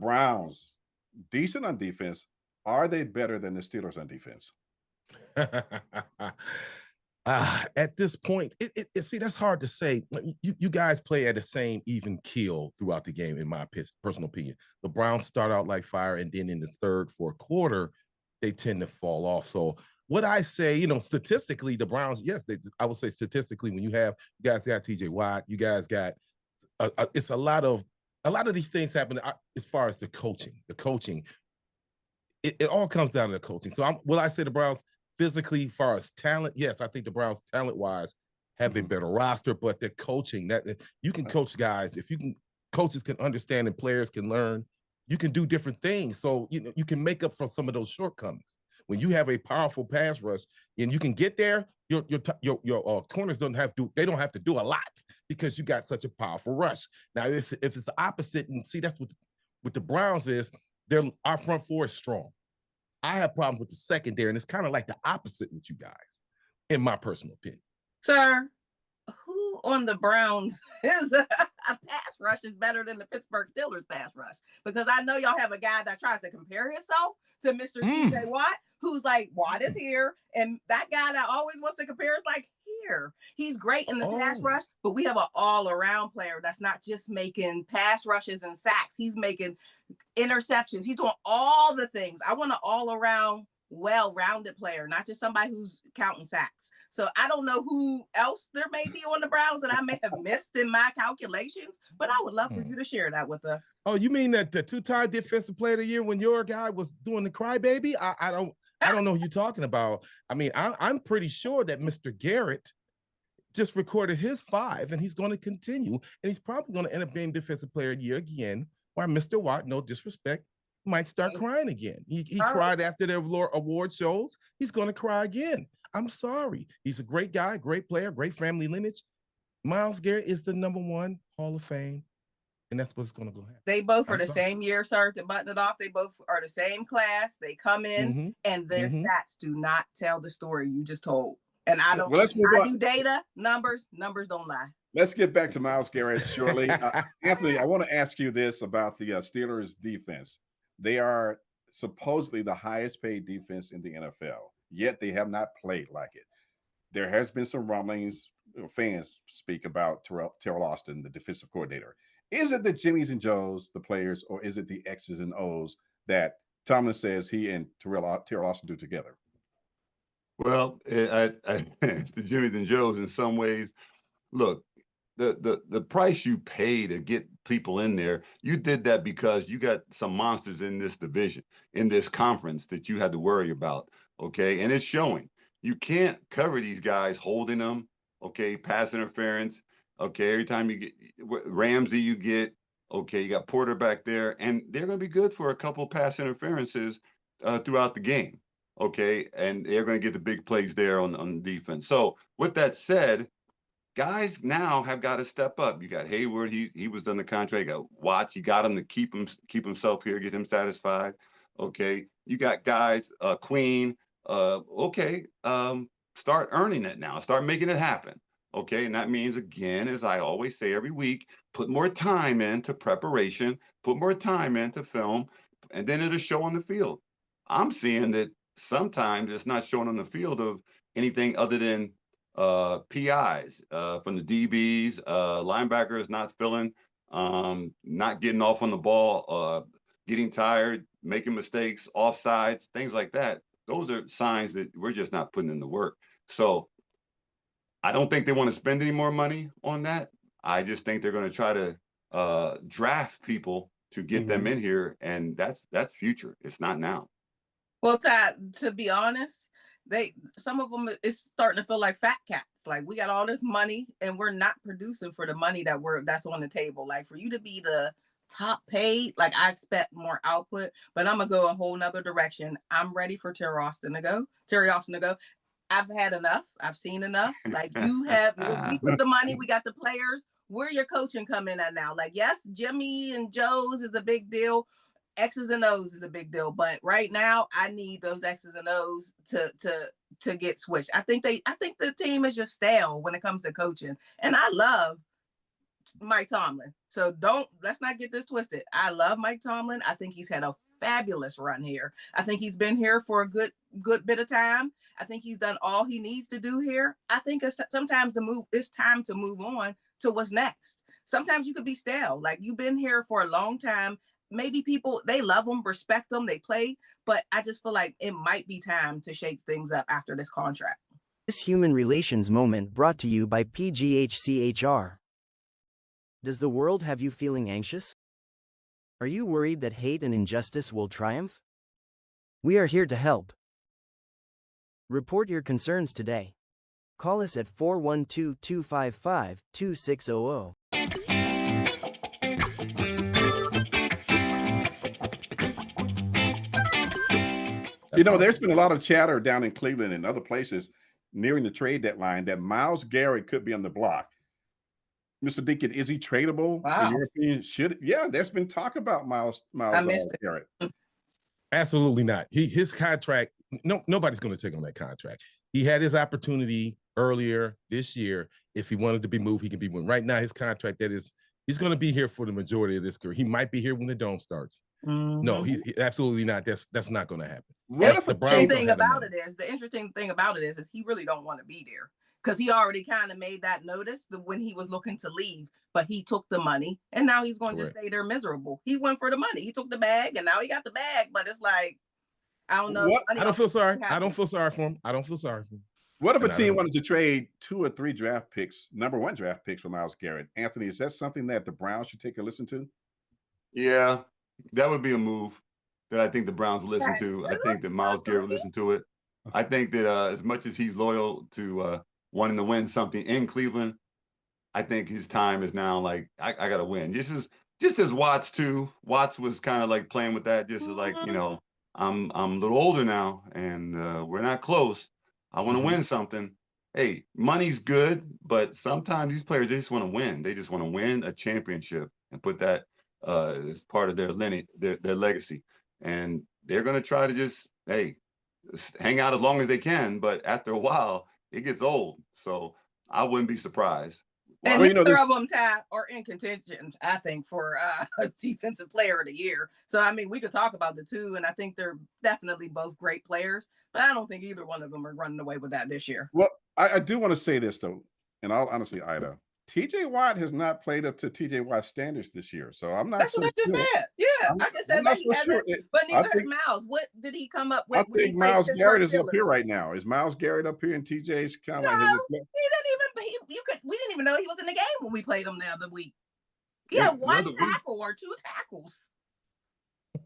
Browns, decent on defense. Are they better than the Steelers on defense? At this point, see, that's hard to say. You guys play at the same even keel throughout the game, in my personal opinion. The Browns start out like fire, and then in the third, fourth quarter, they tend to fall off. So what I say, statistically, the Browns, yes, I would say statistically, when you guys got TJ Watt, you guys got it's a lot of these things happen as far as the coaching. It all comes down to the coaching. So will I say the Browns physically, as far as talent? Yes, I think the Browns talent-wise have a better roster, but the coaching, that you can coach guys. If coaches can understand and players can learn, you can do different things. So you can make up for some of those shortcomings. When you have a powerful pass rush and you can get there, your corners don't have to do a lot because you got such a powerful rush. Now, if it's the opposite, and see, that's what the Browns is. Our front four is strong. I have problems with the secondary, and it's kind of like the opposite with you guys, in my personal opinion. Sir, who on the Browns is a pass rush is better than the Pittsburgh Steelers pass rush? Because I know y'all have a guy that tries to compare himself to Mr. TJ Watt, who's like, Watt is here, and that guy that always wants to compare is like, here. He's great in the pass rush, but we have an all-around player that's not just making pass rushes and sacks. He's making interceptions. He's doing all the things. I want an all-around, well-rounded player, not just somebody who's counting sacks. So I don't know who else there may be on the Browns that I may have missed in my calculations, but I would love for you to share that with us. Oh, you mean that the two-time defensive player of the year when your guy was doing the crybaby? I don't know who you're talking about. I mean, I'm pretty sure that Mr. Garrett just recorded his 5, and he's going to continue, and he's probably going to end up being defensive player of the year again, while Mr. Watt, no disrespect, might start crying again. He cried after the award shows. He's going to cry again. I'm sorry. He's a great guy, great player, great family lineage. Myles Garrett is the #1 Hall of Fame, and that's what's going to go happen. They both are the same year, sir, to button it off. They both are the same class. They come in, and their stats do not tell the story you just told. And I don't. Well, I do data, numbers don't lie. Let's get back to Myles Garrett shortly. Anthony, I want to ask you this about the Steelers defense. They are supposedly the highest paid defense in the NFL, yet they have not played like it. There has been some rumblings, fans speak about Terrell Austin, the defensive coordinator. Is it the Jimmys and Joes, the players, or is it the X's and O's that Tomlin says he and Terrell Austin do together? Well, it's the Jimmys and Joes in some ways. Look, the price you pay to get people in there, you did that because you got some monsters in this division, in this conference that you had to worry about, okay? And it's showing. You can't cover these guys holding them, okay, pass interference, okay, every time you get Ramsey, you got Porter back there, and they're going to be good for a couple pass interferences throughout the game, okay? And they're going to get the big plays there on defense. So with that said, guys now have got to step up. You got Hayward, he was on the contract. You got Watts, you got him to keep himself here, get him satisfied. Okay, you got guys, Queen. Start earning it now. Start making it happen. Okay, and that means, again, as I always say every week, put more time into preparation, put more time into film, and then it'll show on the field. I'm seeing that sometimes it's not showing on the field of anything other than PIs from the DBs, linebackers not filling, not getting off on the ball, getting tired, making mistakes, offsides, things like that. Those are signs that we're just not putting in the work. So I don't think they want to spend any more money on that. I just think they're going to try to draft people to get them in here, and that's future. It's not now. Well, Todd, to be honest, some of them is starting to feel like fat cats. Like, we got all this money and we're not producing for the money that's on the table. Like, for you to be the top paid, like, I expect more output, but I'm gonna go a whole nother direction. I'm ready for Terry Austin to go. I've had enough. I've seen enough. Like, we put the money, we got the players. Where your coaching come in at now? Like, yes, Jimmy and Joe's is a big deal. X's and O's is a big deal, but right now I need those X's and O's to get switched. I think the team is just stale when it comes to coaching, and I love Mike Tomlin. So let's not get this twisted. I love Mike Tomlin. I think he's had a fabulous run here. I think he's been here for a good bit of time. I think he's done all he needs to do here. I think it's time to move on to what's next. Sometimes you could be stale. Like, you've been here for a long time. Maybe people, they love him, respect him, they play, but I just feel like it might be time to shake things up after this contract. This human relations moment brought to you by PGHCHR. Does the world have you feeling anxious? Are you worried that hate and injustice will triumph? We are here to help. Report your concerns today. Call us at 412-255-2600. There's been a lot of chatter down in Cleveland and other places nearing the trade deadline that Myles Garrett could be on the block. Mr. Deacon, is he tradable? Wow. In your opinion, there's been talk about Myles Garrett. Absolutely not. His contract, nobody's going to take on that contract. He had his opportunity earlier this year. If he wanted to be moved, he can be moved. Right now, his contract, he's going to be here for the majority of this career. He might be here when the dome starts. Mm-hmm. No, he absolutely not. That's not going to happen. The interesting thing about it is he really don't want to be there, because he already kind of made that notice when he was looking to leave, but he took the money and now he's going to stay there miserable. He went for the money. He took the bag and now he got the bag, but it's like, I don't know. I don't feel sorry. I don't feel sorry for him. What if a team wanted to trade 2 or 3 number 1 draft picks for Myles Garrett? Anthony, is that something that the Browns should take a listen to? Yeah, that would be a move that I think the Browns will listen to. I think that Myles Garrett will listen to it. I think that as much as he's loyal to wanting to win something in Cleveland, I think his time is now like, I got to win. Just as Watts too. Watts was kind of like playing with that, just as like, I'm a little older now and we're not close. I want to win something. Hey, money's good, but sometimes these players, they just want to win. They just want to win a championship and put that as part of their lineage, their legacy. And they're going to try to just, hang out as long as they can. But after a while, it gets old. So I wouldn't be surprised. And neither of them, are in contention, I think, for defensive player of the year. So, I mean, we could talk about the two, and I think they're definitely both great players, but I don't think either one of them are running away with that this year. Well, I do want to say this, though, in all honesty, Ida. T.J. Watt has not played up to T.J. Watt's standards this year, so I'm not. That's what I just said. Yeah, I just said that he hasn't. But neither has Myles. What did he come up with? I think Myles Garrett is up here right now. Is Myles Garrett up here, and T.J.'s kind of like his? We didn't even know he was in the game when we played him the other week. He had 1 tackle or 2 tackles.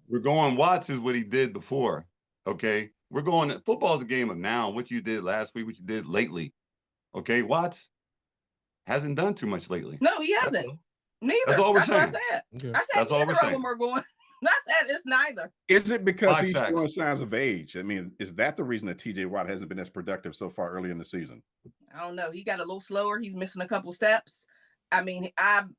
We're going Watts is what he did before. Okay, we're going. Football's a game of now. What you did last week, what you did lately. Okay, Watts hasn't done too much lately. No, he hasn't. Neither. That's all we're saying. What I said. Okay. I said neither of them are going. I said it's neither. Is it because he's showing signs of age? I mean, is that the reason that T.J. Watt hasn't been as productive so far early in the season? I don't know. He got a little slower. He's missing a couple steps. I mean, I've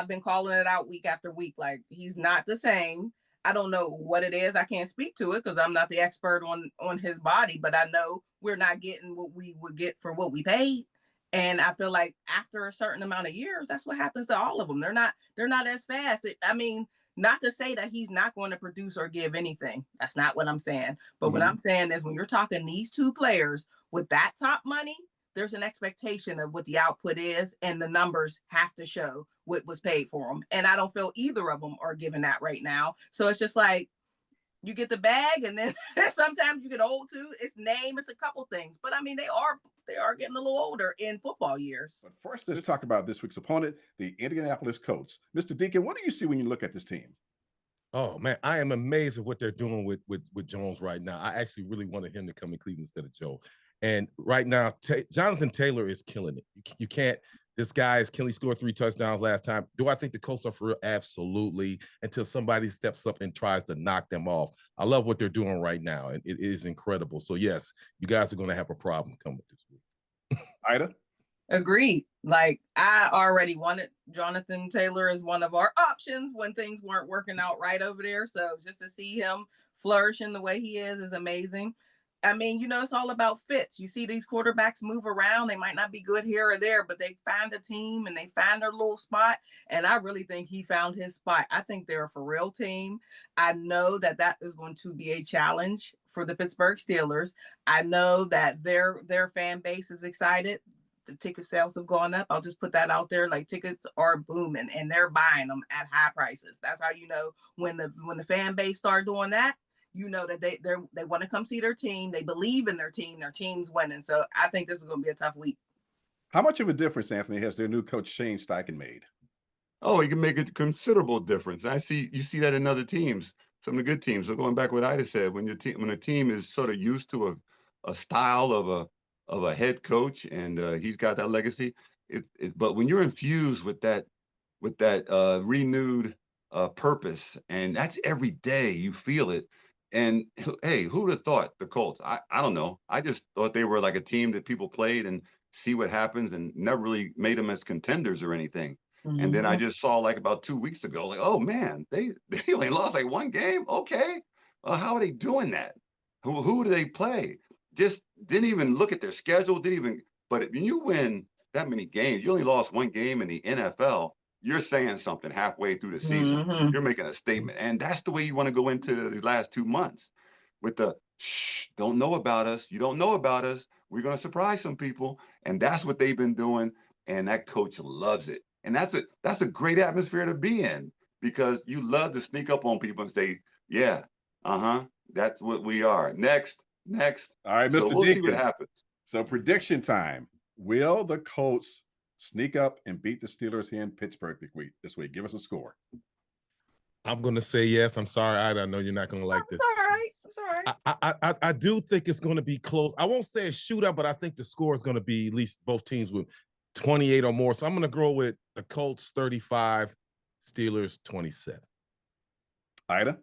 been calling it out week after week. Like, he's not the same. I don't know what it is. I can't speak to it because I'm not the expert on his body, but I know we're not getting what we would get for what we paid. And I feel like after a certain amount of years, that's what happens to all of them. They're not as fast. I mean, not to say that he's not going to produce or give anything. That's not what I'm saying. But what I'm saying is when you're talking these 2 players with that top money, there's an expectation of what the output is, and the numbers have to show what was paid for them. And I don't feel either of them are giving that right now. So it's just like, you get the bag, and then sometimes you get old too. It's name, it's a couple things. But I mean, they are getting a little older in football years. But first, let's talk about this week's opponent, the Indianapolis Colts. Mr. Deacon, what do you see when you look at this team? Oh man, I am amazed at what they're doing with Jones right now. I actually really wanted him to come in Cleveland instead of Joe. And right now, Jonathan Taylor is killing it. You can't. This guy is killing. He scored 3 touchdowns last time. Do I think the Colts are for real? Absolutely. Until somebody steps up and tries to knock them off. I love what they're doing right now, and it is incredible. So yes, you guys are going to have a problem coming this week. Ida? Agreed. Like, I already wanted Jonathan Taylor as one of our options when things weren't working out right over there. So just to see him flourish in the way he is amazing. I mean, you know, it's all about fits. You see these quarterbacks move around. They might not be good here or there, but they find a team and they find their little spot. And I really think he found his spot. I think they're a for real team. I know that that is going to be a challenge for the Pittsburgh Steelers. I know that their fan base is excited. The ticket sales have gone up. I'll just put that out there. Like, tickets are booming and they're buying them at high prices. That's how you know when the fan base start doing that, you know that they want to come see their team. They believe in their team. Their team's winning. So I think this is going to be a tough week. How much of a difference, Anthony, has their new coach Shane Steichen made? Oh, he can make a considerable difference. You see that in other teams, some of the good teams. So going back to what Ida said, when a team is sort of used to a style of a head coach and he's got that legacy, but when you're infused with that renewed purpose, and that's every day, you feel it. And hey, who would have thought the Colts? I don't know. I just thought they were like a team that people played and see what happens, and never really made them as contenders or anything. And then I just saw like about 2 weeks ago, like, oh man, they only lost like one game. Okay, how are they doing that? Who do they play? Just didn't even look at their schedule. Didn't even. But when you win that many games, you only lost one game in the NFL. You're saying something halfway through the season. You're making a statement, and that's the way you want to go into the last 2 months, with the shh, don't know about us. You don't know about us. We're going to surprise some people, and that's what they've been doing. And that coach loves it. And that's a great atmosphere to be in, because you love to sneak up on people and say, yeah, that's what we are. Next. All right, Mr. So we'll see what Deacon. happens. So prediction time. Will the Colts sneak up and beat the Steelers here in Pittsburgh this week? Give us a score. I'm going to say yes. I'm sorry, Ida. I know you're not going to like this. It's all right. It's all right. I do think it's going to be close. I won't say a shootout, but I think the score is going to be at least both teams with 28 or more. So I'm going to go with the Colts 35, Steelers 27. Ida?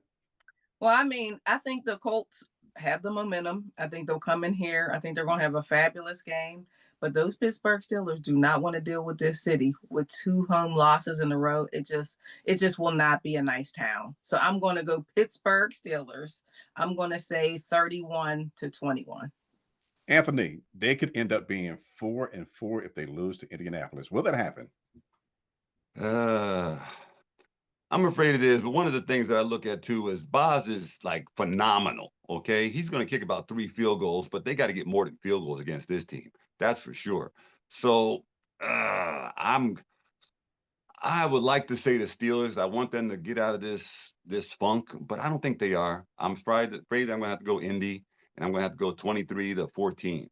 Well, I mean, I think the Colts have the momentum. I think they'll come in here. I think they're going to have a fabulous game. But those Pittsburgh Steelers do not want to deal with this city with 2 home losses in a row. It just will not be a nice town. So I'm going to go Pittsburgh Steelers. I'm going to say 31-21. Anthony, they could end up being 4-4 if they lose to Indianapolis. Will that happen? I'm afraid it is, but one of the things that I look at too is Boz is like phenomenal. Okay, he's going to kick about 3 field goals, but they got to get more than field goals against this team. That's for sure. So I would like to say the Steelers. I want them to get out of this funk, but I don't think they are. I'm afraid I'm going to have to go Indy, and I'm going to have to go 23-14.